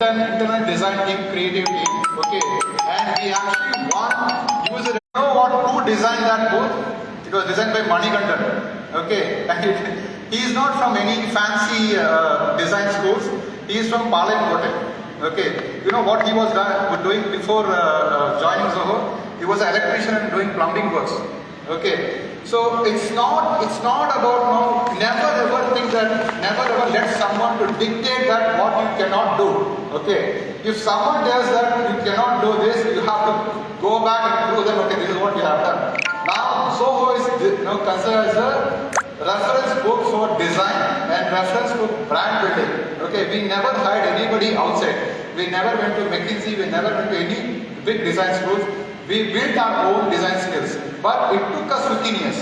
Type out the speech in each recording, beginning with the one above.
an internet design team, creative team, okay, and we actually won user. You know what? Who designed that booth? It was designed by Manikandan, okay, and he is not from any fancy design schools. He is from Palayamkote, okay. You know what he was doing before joining Zoho? He was an electrician and doing plumbing works, okay. So it's not about now. Never ever think that. Never ever let someone to dictate that what you cannot do. Okay. If someone tells that you cannot do this, you have to go back and prove them. Okay, this is what you have done. Now Zoho is considered as a reference book for design and reference for brand building. Okay. We never hired anybody outside. We never went to McKinsey. We never went to any big design schools. We built our own design skills. But it took us 15 years.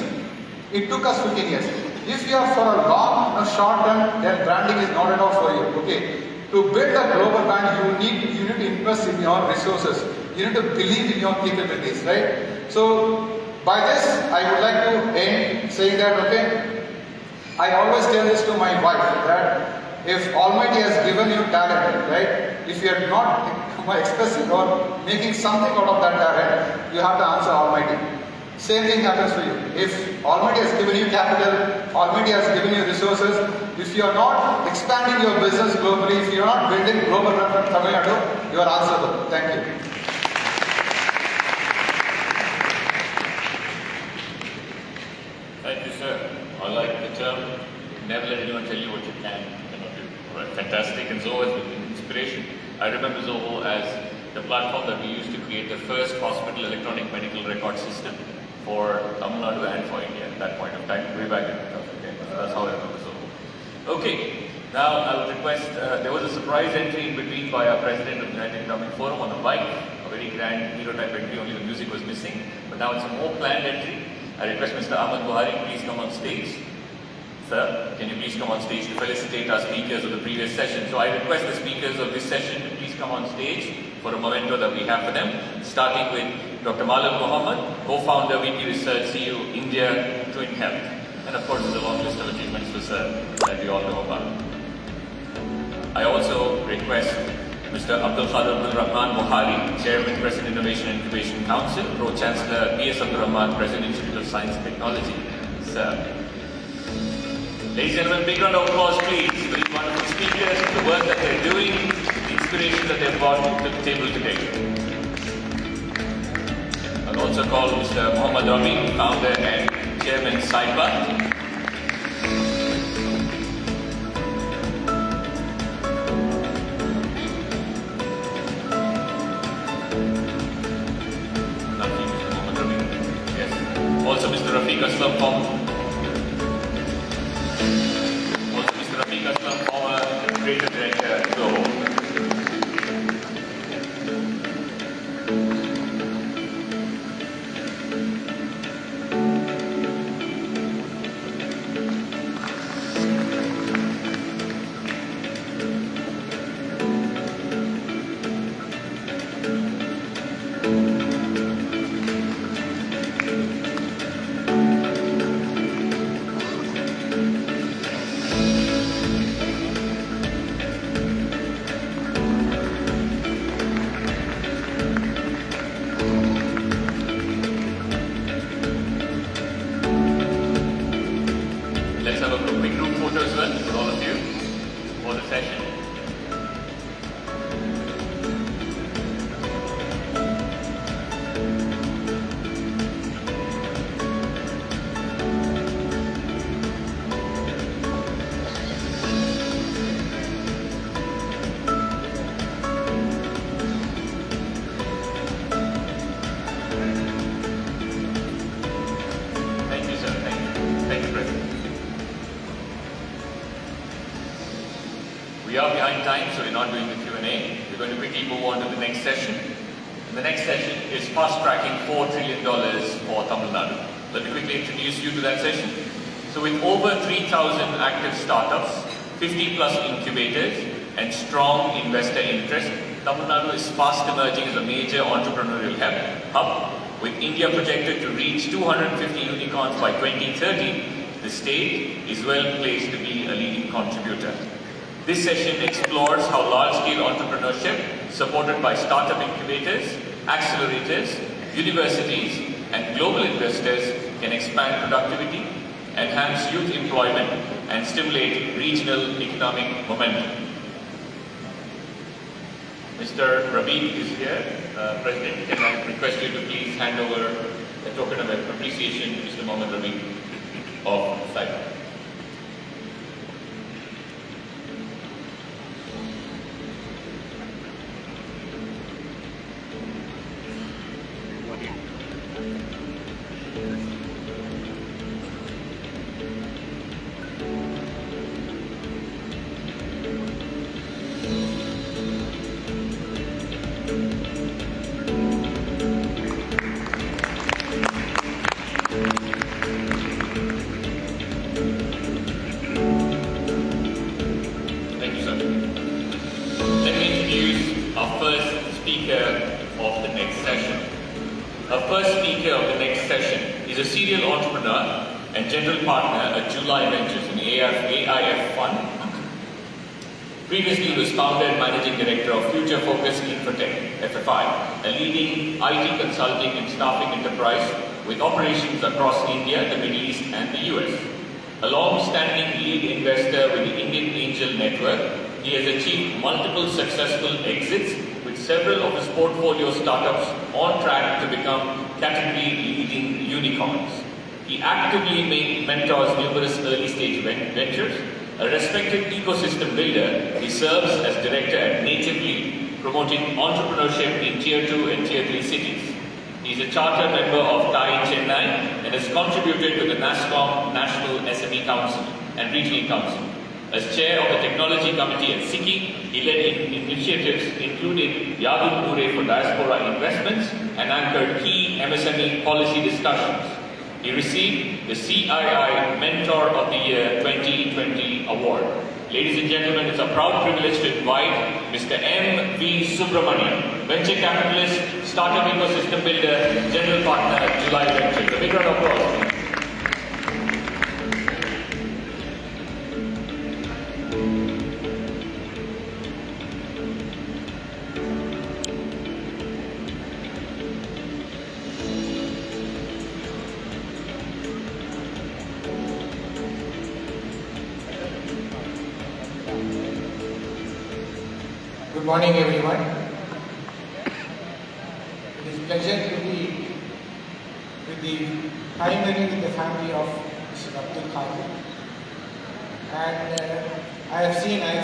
It took us 15 years. If you are for a long or short term, then branding is not enough for you. Okay. To build a global brand, you need to invest in your resources. You need to believe in your capabilities, right? So by this, I would like to end saying that, okay, I always tell this to my wife that if Almighty has given you talent, right? If you are not expressing or making something out of that talent, you have to answer Almighty. Same thing happens to you. If Almighty has given you capital, Almighty has given you resources, if you are not expanding your business globally, if you are not building global brand from Tamil Nadu, you are answerable. Thank you. Thank you, sir. I like the term, never let anyone tell you what you can and cannot do. Right. Fantastic. And Zoho has been an inspiration. I remember Zoho as the platform that we used to create the first hospital electronic medical record system for Tamil Nadu and for India at that point of time, way back in 2010. That's how I remember Zoho. Okay, now I would request, there was a surprise entry in between by our president of the United Tamil Forum on a bike, a very grand hero type entry, only the music was missing. But now it's a more planned entry. I request Mr. Ahmed Buhari, please come on stage. Sir, can you please come on stage to felicitate our speakers of the previous session? So I request the speakers of this session to please come on stage for a memento that we have for them, starting with Dr. Malam Mohammed, co-founder, VP Research, CEO, India, Twin Health. And of course, there's a long list of achievements for Sir that we all know about. I also request Mr. Abdul Khadir Abdul Rahman Buhari, Chairman, President, Innovation and Incubation Council, Pro-Chancellor, PS Abdul Rahman, President, Institute of Science and Technology. Sir. Ladies and gentlemen, big round of applause, please, for these wonderful speakers, the work that they're doing, the inspiration that they've brought to the table today. I'll also call Mr. Muhammad Rabi, founder and chairman, Saiba. Yes. Also Mr. Rafiq Aslam from former creative director at Zoho. Let's have a quick group photo as well for all of you for the session. Thank you, sir. Thank you, President. We are behind time, so we're not doing the Q&A. We're going to quickly move on to the next session. And the next session is fast-tracking $4 trillion for Tamil Nadu. Let me quickly introduce you to that session. So with over 3,000 active startups, 50 plus incubators, and strong investor interest, Tamil Nadu is fast emerging as a major entrepreneurial hub. With India projected to reach 250 unicorns by 2030, the state is well placed to be a leading contributor. This session explores how large-scale entrepreneurship entrepreneurship supported by startup incubators, accelerators, universities, and global investors can expand productivity, enhance youth employment, and stimulate regional economic momentum. Mr. Rabi is here. President, can I request you to please hand over a token of appreciation to Mr. Mohammed Rabi of Cyprus. Thank you, sir. Let me introduce our first speaker of the next session. Our first speaker of the next session is a serial entrepreneur and general partner at July Ventures, an AIF fund. Previously, he was founder and managing director of Future Focus Infotech, FFI, a leading IT consulting and staffing enterprise with operations across India, the Middle East, and the US. A long-standing lead investor with the Indian Angel Network, he has achieved multiple successful exits with several of his portfolio startups on track to become category-leading unicorns. He actively mentors numerous early-stage ventures. A respected ecosystem builder, he serves as director at Natively, promoting entrepreneurship in Tier 2 and Tier 3 cities. He is a charter member of TAI Chennai and has contributed to the NASSCOM National SME Council and Regional Council. As chair of the Technology Committee at SICI, he led initiatives including Yadun Pure for diaspora investments and anchored key MSME policy discussions. He received the CII Mentor of the Year 2020 award. Ladies and gentlemen, it's a proud privilege to invite Mr. M. V. Subramanian, venture capitalist, startup ecosystem builder, general partner at July Ventures. A big round of applause. Good morning, everyone. It is a pleasure to be primarily with the family of Mr. Abdul Qadir. And I have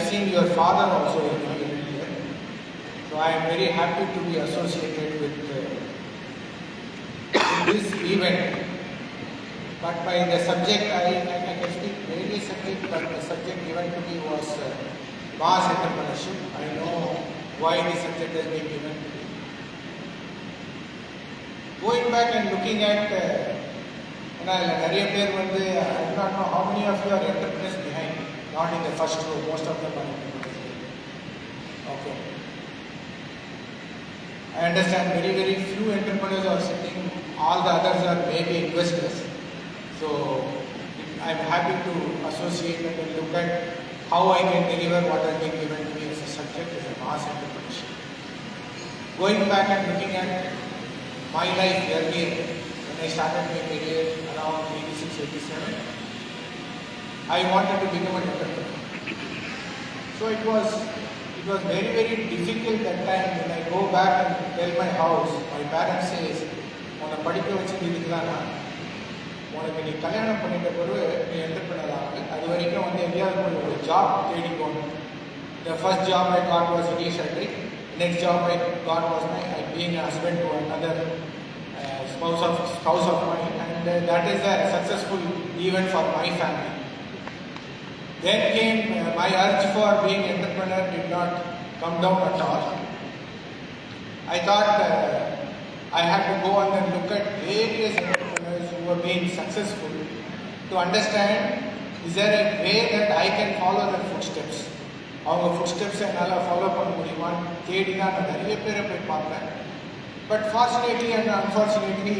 seen your father also every year. So I am very happy to be associated with this event. But by the subject, I can speak various subjects, but the subject given to me was mass entrepreneurship. I know why this subject has been given to me. Going back and looking at, I do not know how many of you are entrepreneurs behind, not in the first row, most of them are entrepreneurs. Okay. I understand very few entrepreneurs are sitting, all the others are maybe investors. So I am happy to associate and look at how I can deliver what has been given to me as a subject as a mass entrepreneurship. Going back and looking at my life earlier, when I started my career around 86, 87, I wanted to become an entrepreneur. So it was very difficult that time when I go back and tell my house, my parents says, "Una padikka vechithu irukana, உனக்கு நீ கல்யாணம் பண்ணிட்ட பிறகு நீ entrepreneur ஆகு, அது வரைக்கும் வந்து எங்கேயாவது ஒரு ஜாப் தேடி போகணும்." The first job I got was initially, next job I got was being a husband to another spouse of mine, and that is a successful event for my family. Then came my urge for being entrepreneur did not come down at all. I thought I had to go on and look at various entrepreneurs who have been successful to understand, is there a way that I can follow their footsteps? அவங்க ஃபுட்ஸ்டெப்ஸை என்னால் follow பண்ண முடியுமான்னு தேடி தான் நான் நிறைய பேரை போய் பார்த்தேன். But fortunately and unfortunately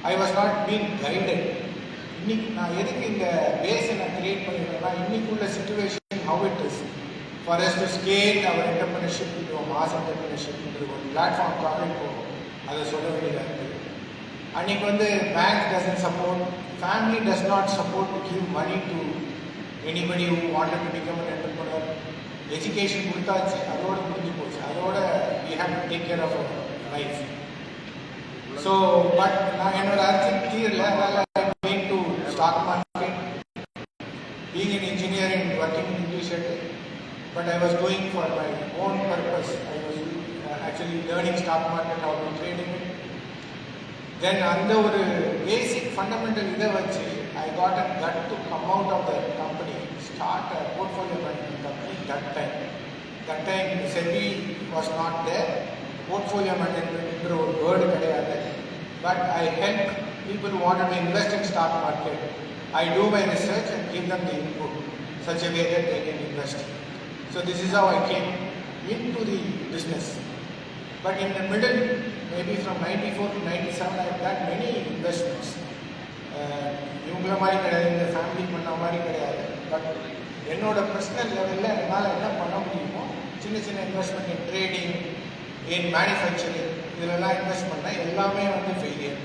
I was not been guided. இன்னைக்கு நான் எதுக்கு இந்த பேஸை நான் கிரியேட் பண்ணிடுறேன்னா, இன்னைக்குள்ள situation how it is for as to scale our entrepreneurship entrepreneurship into a mass entrepreneurship into a platform காக அதை சொல்ல வேண்டியதாக இருக்குது. அன்றைக்கி வந்து bank doesn't support, family does not support to give money to anybody who wanted to become an entrepreneur. Education கொடுத்தாச்சு, அதோட முடிஞ்சு போச்சு, அதோட we have to take care of our life. So but நான் என்னோட அர்ஜென்ட் தீரல, அதனால் going to stock market, being an engineer and working in English, but I was going for my own purpose. I was actually learning stock market, how to trade in it. Then அந்த ஒரு basic fundamental இதை வச்சு I got a gut to come out of the company, start a portfolio management company that time SEBI was not there, portfolio management என்ற ஒரு word கிடையாது. But I help people who wanted to invest in stock market. I do my research and give them the input such a way that they can invest. So this is how I came into the business. But in the middle, maybe from 94 to 97, I have done many investments. இவங்கள மாதிரி கிடையாது, இந்த family பண்ண மாதிரி கிடையாது. But என்னோட personal லெவலில் என்னால் என்ன பண்ண முடியுமோ சின்ன சின்ன இன்வெஸ்ட்மெண்ட் இன் ட்ரேடிங், இன் மேனுஃபேக்சரிங், இதிலெல்லாம் இன்வெஸ்ட் பண்ணேன். எல்லாமே வந்து failure.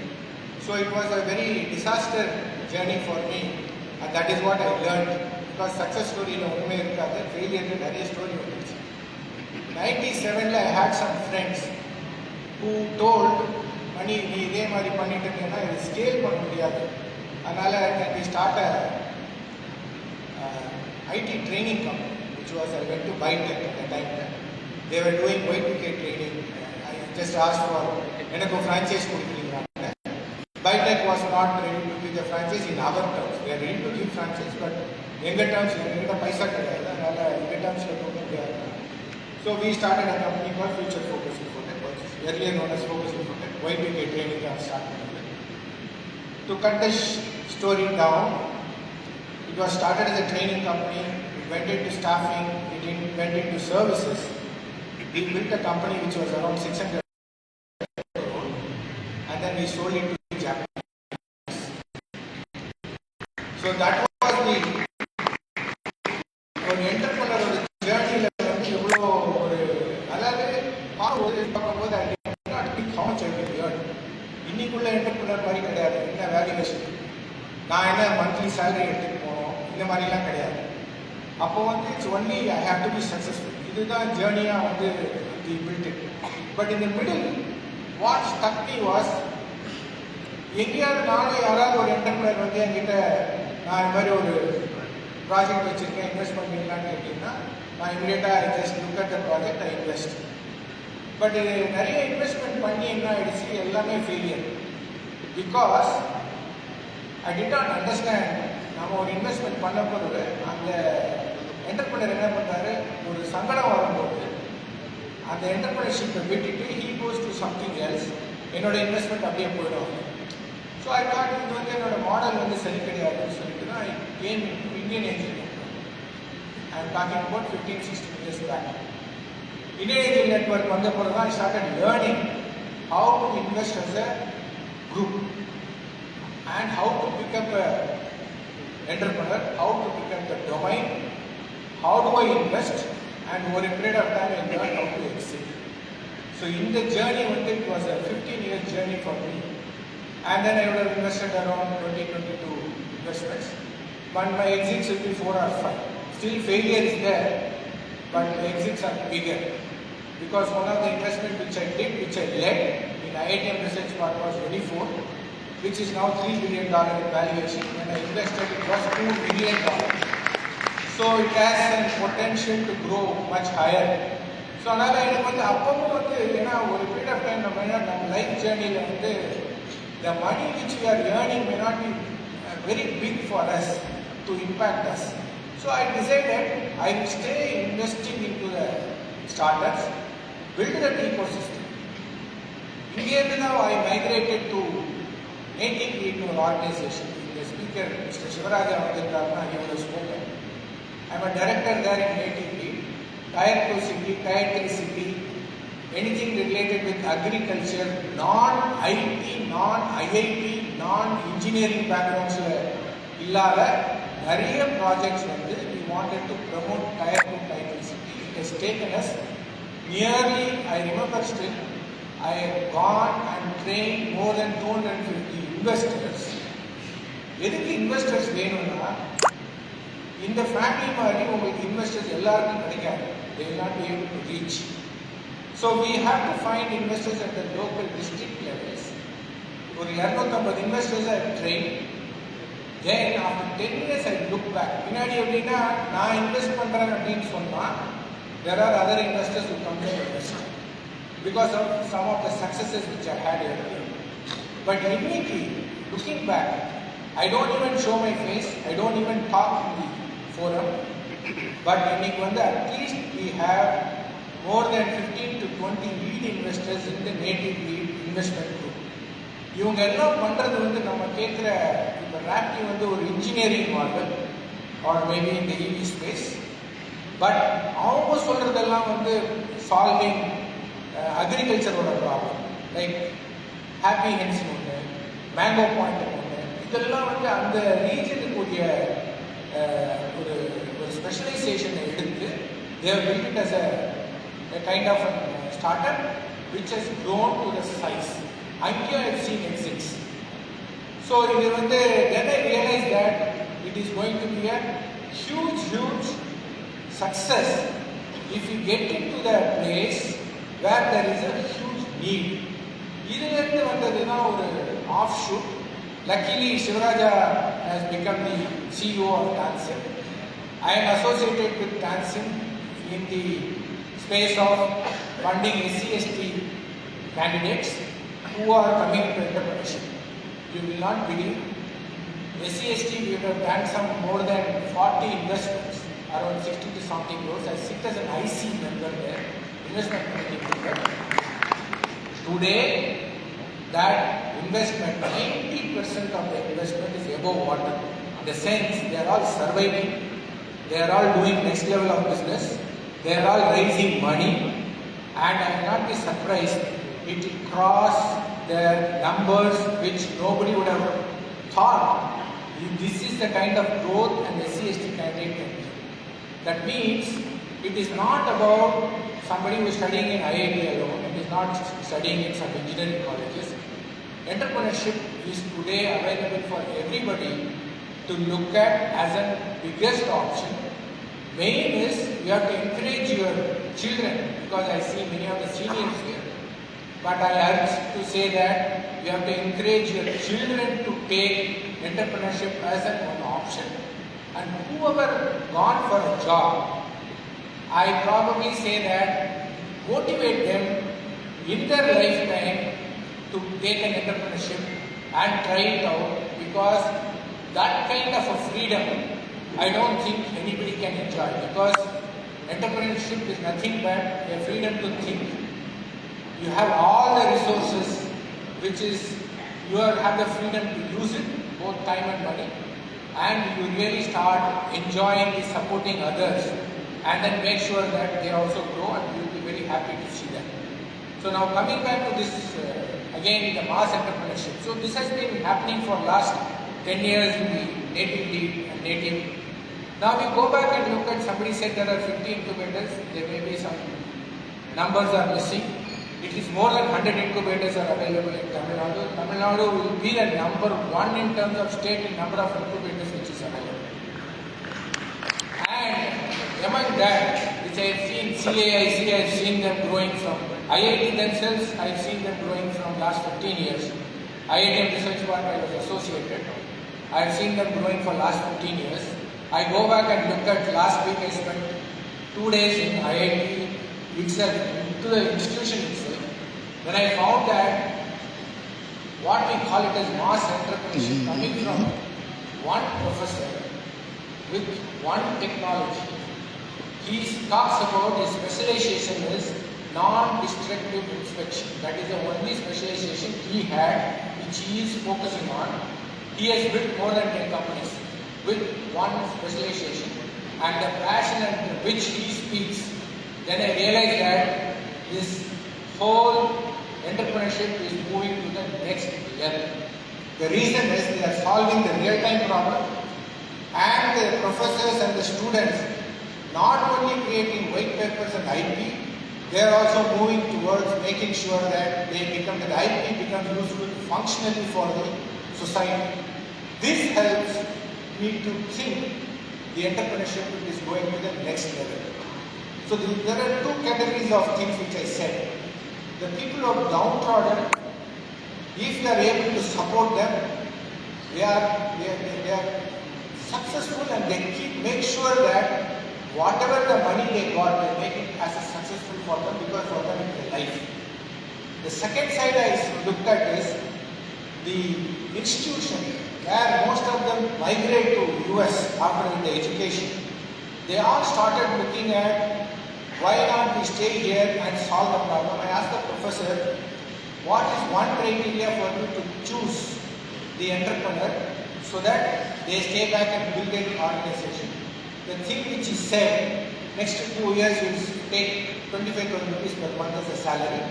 So it was a very disaster journey for me, and that is what I learn. Because success ஸ்டோரியில் ஒன்றுமே இருக்காது, ஃபெயிலியரில் நிறைய ஸ்டோரி வந்துருச்சு. 97 I had some friends who told, மணி நீ இதே மாதிரி பண்ணிட்டு இருந்தீங்கன்னா இது ஸ்கேல் பண்ண முடியாது, அதனால் can we start a IT training company, which was I went to Bytech at the time. They were doing Y2K training. I just asked for எனக்கு franchise கொடுக்குறீங்களா. Bytech was not ready to give the franchise in our terms. They are ready to give franchise, but எங்கள் terms எங்கள்கிட்ட பைசா கிடையாது, அதனால் எங்கள் டேர்ம்ஸில் கொடுக்க முடியாது. So we started a company called Future Focus Infotech, earlier known as Focus Infotech. Y2K training and started. To cut the story down, it was started as a training company. It went into staffing. It went into services. We built a company which was around 600 crore, and then we sold it to Japanese. So that was the entrepreneur journey. பார்க்கும்போது I did not think how much I will earn. இன்னைக்குள்ள entrepreneur மாதிரி கிடையாது. என்ன valuation, நான் என்ன monthly salary எடுத்துகிட்டு போகணும், இந்த மாதிரிலாம் கிடையாது. அப்போ வந்து it's only I have to be successful. இதுதான் ஜேர்னியாக வந்து தி பில்ட் இட். பட் இந்த middle what stuck me was, எங்கேயாவது நானும் யாராவது ஒரு என்டர்பிரனர் வந்து என்கிட்ட நான் இந்த மாதிரி ஒரு ப்ராஜெக்ட் வச்சுருக்கேன், இன்வெஸ்ட் பண்ணுறீங்களான்னு கேட்டிங்கன்னா நான் இமீடியட்டாக I just look at the project, I invest. But நிறைய இன்வெஸ்ட்மெண்ட் பண்ணி என்ன ஆகிடுச்சு, எல்லாமே failure. Because I did not understand. நம்ம ஒரு இன்வெஸ்ட்மெண்ட் பண்ண போகிறது அந்த என்டர்பிரனர் என்ன பண்ணுறாரு, ஒரு சங்கடம் வரும்போது அந்த என்டர்பிரனர்ஷிப்பை விட்டுட்டு he goes to something else, என்னோட இன்வெஸ்ட்மெண்ட் அப்படியே போயிடும். ஸோ ஐ தாட் இது வந்து என்னோட மாடல் வந்து சரி கிடையாதுன்னு சொல்லிட்டு தான் I came into Indian Angel. I am talking about 15-16 years back. Indian Angel Network வந்த பிறகு தான் I started learning how to invest as a group and how to pick up a entrepreneur, how to pick up the domain, how do I invest, and over a period of time I learned how to exit. So in the journey, it was a 15-year journey for me, and then I would have invested around 20-22 investments, but my exits will be 4 or 5. Still failure is there, but the exits are bigger. Because one of the investment which I did, which I led in IITM Research Park was 24, which is now $3 billion in valuation. When I invested, it was $2 billion. So it has a potential to grow much higher. So அதனால் எனக்கு வந்து அப்பவும் வந்து ஏன்னா ஒரு period of time நம்ம life ஜேர்னியில் வந்து the money which we are earning may not be very big for us to impact us. So I decided I will stay investing into the startups, build that ecosystem. Immediately now I migrated to natively to an organization. The speaker, Mr. Shivaraja, he would have spoken. I am a director there in natively, Tier 2 city, Tier 3 city, anything related with agriculture, non-IT, non-IIT, non-engineering backgrounds இல்லாத நிறைய projects வந்து we wanted to promote Tier 2, Tier 3 city. It has taken us nearly, I remember still, I have gone and trained more than 250 investors. எதுக்கு investors வேணும்னா இந்த family மாதிரி உங்களுக்கு investors எல்லாருக்கும் கிடைக்காது. They will not be able to reach. So we have to find investors at the local district levels. ஒரு 250 investors I trained. Then after 10 years I look back. பின்னாடி எப்படின்னா நான் இன்வெஸ்ட் பண்றேன் அப்படின்னு சொன்னா there are other investors who come and invest because of some of the successes which I had earlier. But immediately looking back, I don't even show my face. I don't even talk in the forum. But இன்னைக்கு வந்து at least we have more than 15 to 20 lead investors in the native lead investment group. இவங்க எல்லாம் பண்றது வந்து நம்ம கேட்குற இப்போ ராப்டி வந்து ஒரு engineering model or maybe in the EV space. But அவங்க சொல்றதெல்லாம் வந்து சால்விங் அக்ரிகல்ச்சரோட ப்ராப்ளம் லைக் ஹாப்பி ஹென்ஸ் ஒன்று, மேங்கோ பாயிண்ட் ஒன்று, இதெல்லாம் வந்து அந்த ரீஜனுக்குரிய ஒரு ஒரு ஸ்பெஷலைசேஷனை எடுத்து they have built it as a kind of a startup which has grown to the size. Here I have seen exits. So இது வந்து then I realized that it is going to be a huge success if you get into the place where there is a huge need. இதிலிருந்து வந்ததுதான் ஒரு offshoot. Luckily, Shivaraja has become the CEO of Tansim. I am associated with Tansim in the space of funding SC/ST candidates who are coming to entrepreneurship. You will not believe, SC/ST we have done some more than 40 investments, around 60 to something crores. I sit as an IC member there, investment committee member. Today, that investment, 90% of the investment is above water. In the sense, they are all surviving, they are all doing next level of business, they are all raising money, and I will not be surprised it will cross the numbers which nobody would have thought. This is the kind of growth an SC/ST candidate can give. That means it is not about somebody who is studying in IIT alone, it is not studying in some engineering colleges. Entrepreneurship is today available for everybody to look at as a biggest option. Main is you have to encourage your children, because I see many of the seniors here. But I urge to say that you have to encourage your children to take entrepreneurship as an option. And whoever gone for a job, I probably say that motivate them in their lifetime to take an entrepreneurship and try it out, because that kind of a freedom I don't think anybody can enjoy, because entrepreneurship is nothing but a freedom to think. You have all the resources, which is you have the freedom to use it, both time and money, and you really start enjoying the supporting others, and then make sure that they also grow, and you will be very happy to see that. So now coming back to this again, the mass entrepreneurship. So this has been happening for last 10 years in the native lead and native. Now we go back and look at, somebody said there are 50 incubators, there may be some numbers are missing. It is more than 100 incubators are available in Tamil Nadu. Tamil Nadu will be the number one in terms of state in number of incubators which is available. And among that, which I have seen, CAIC, I have seen them growing from IIT themselves, I have seen them growing from last 15 years. IIT Research Park I was associated. I have seen them growing for last 15 years. I go back and look at last week I spent 2 days in IIT itself, into the institution itself. When I found that what we call it as mass entrepreneurship coming from one professor with one technology. He talks about his specialization is non-destructive inspection. That is the only specialization he had, which he is focusing on. He has built more than 10 companies with one specialization, and the passion and which he speaks. Then I realized that this whole entrepreneurship is moving to the next level. The reason is they are solving the real-time problem, and the professors and the students not only creating white papers and IP, They are also moving towards making sure that the IP becomes useful functionally for the society. This helps me to think the entrepreneurship is going to the next level. So there are two categories of things which I said. The people who are downtrodden, if you are able to support them, they are successful, and they make sure that whatever the money they got, they make it as a successful for them, because for them it's a life. The second side I looked at is the institution, where most of them migrate to US after the education. They all started looking at why not we stay here and solve the problem. I asked the professor, what is one criteria for you to choose the entrepreneur so that they stay back and build an organization? The thing which he said, next 2 years you will take 25,000 rupees per month as a salary,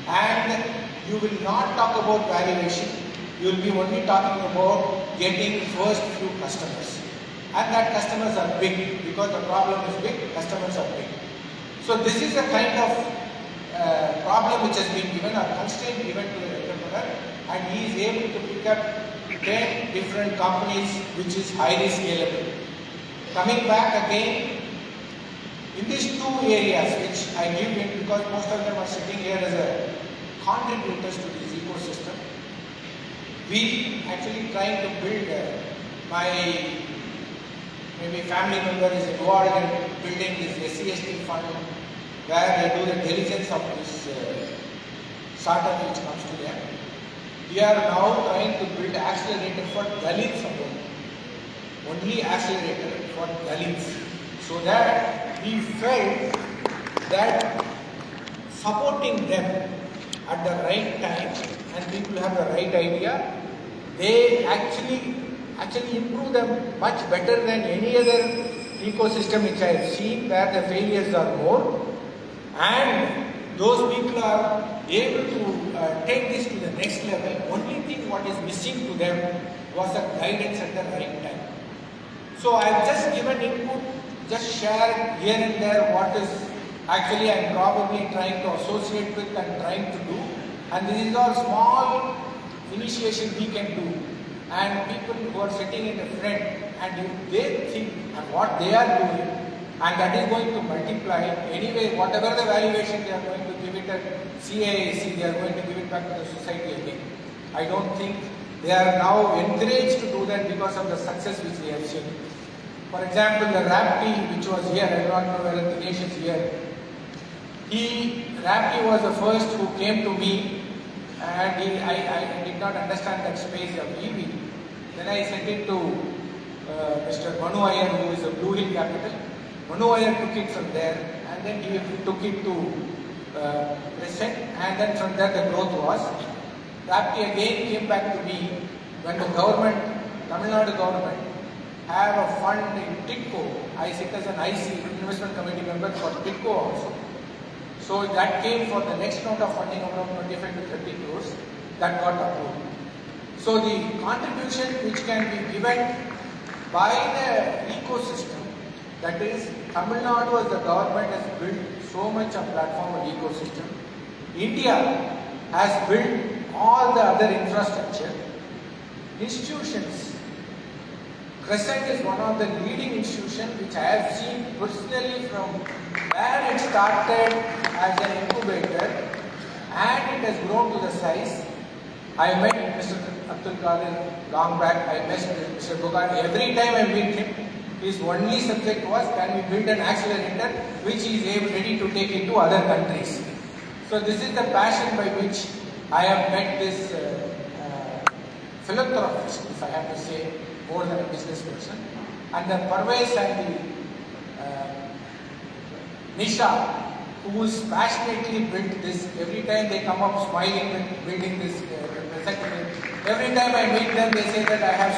and you will not talk about valuation, you will be only talking about getting first few customers. And that customers are big, because the problem is big, customers are big. So this is a kind of problem which has been given, or constraint given to the entrepreneur, and he is able to pick up 10 different companies which is highly scalable. Coming back again, in these two areas which I give in, because most of them are sitting here as a contributors to this ecosystem, we actually trying to build my maybe family member is involved in building this SCST fund, where they do the diligence of this startup which comes to them. We are now trying to build accelerator for Dalits alone. Only accelerator for Dalits. So that we felt that supporting them at the right time, and people have the right idea, they actually improve them much better than any other ecosystem which I have seen, where the failures are more, and those people are able to take this to the next level. Only thing what is missing to them was a guidance at the right time. So I have just given input, just shared here and there what is actually I am probably trying to associate with and trying to do, and this is all small initiation we can do. And people who are sitting in the front, and if they think and what they are doing, and that is going to multiply, anyway, whatever the valuation they are going to give it at CAAC, they are going to give it back to the society again. I don't think they are now encouraged to do that because of the success which they have seen. For example, the Rapti which was here, I do not know whether Dinesh is here. Rapti was the first who came to me, and I did not understand that space of EV. Then I sent it to Mr. Manu Iyer, who is a Blue Hill Capital. Manu Iyer took it from there, and then he took it to Crescent, and then from there the growth was. Rapti again came back to me when the government, Tamil Nadu government, have a fund in TIDCO. I sit as an IC, investment committee member for TIDCO also. So that came for the next round of funding of around 25 to 30 crores, that got approved. So the contribution which can be given by the ecosystem, that is Tamil Nadu as the government has built so much a platform and ecosystem. India has built all the other infrastructure. Institutions, Crescent is one of the leading institutions which I have seen personally from where it started as an incubator, and it has grown to the size. I met Mr. Abdul Qadir long back, I met Mr. Bogart. Every time I meet him, his only subject was, can we build an accelerator which he is ready to take it to other countries. So this is the passion by which I have met this philanthropist, if I have to say, more than a business person. And the Parvez and the Nisha, who is passionately built this. Every time they come up smiling and building this, every time I meet them, they say that I have